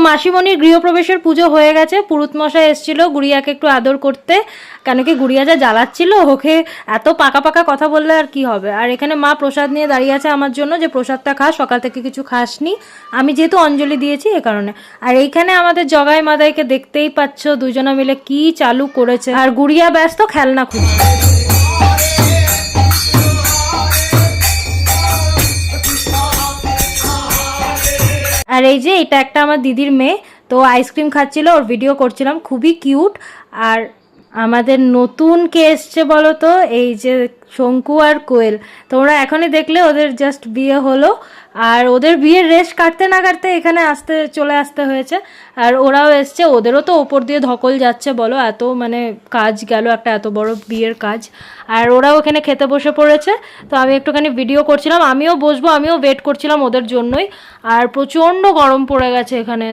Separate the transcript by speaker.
Speaker 1: মাসিমণির গৃহপ্রবেশের পুজো হয়ে গেছে, পুরুত মশাই এসেছিল গুড়িয়াকে একটু আদর করতে, কেন কি গুড়িয়া যা জ্বালাচ্ছিল, ওকে এত পাকা পাকা কথা বললে আর কি হবে। আর এখানে মা প্রসাদ নিয়ে দাঁড়িয়ে আছে আমার জন্য, যে প্রসাদটা খা, সকাল থেকে কিছু খাসনি, আমি যেহেতু অঞ্জলি দিয়েছি এ কারণে। আর এইখানে আমাদের জগাই মাদাইকে দেখতেই পাচ্ছ, দুজনে মিলে কি চালু করেছে, আর গুড়িয়া ব্যস্ত খেলনা খুঁজছে। আর এই যে এটা একটা আমার দিদির মেয়ে, তো আইসক্রিম খাচ্ছিল, ওর ভিডিও করছিলাম, খুবই কিউট। আর আমাদের নতুন কে এসছে বলো তো, এই যে শঙ্কু আর কোয়েল, তোমরা এখনই দেখলে ওদের জাস্ট বিয়ে হলো, আর ওদের বিয়ের রেশ কাটতে না কাটতে এখানে চলে আসতে হয়েছে। আর ওরাও এসছে, ওদেরও তো ওপর দিয়ে ধকল যাচ্ছে বলো, এত মানে কাজ গেল একটা এত বড় বিয়ের কাজ। আর ওরাও এখানে খেতে বসে পড়েছে, তো আমি একটুখানি ভিডিও করছিলাম, আমিও বসবো, আমিও ওয়েট করছিলাম ওদের জন্যই। আর প্রচণ্ড গরম পড়ে গেছে এখানে।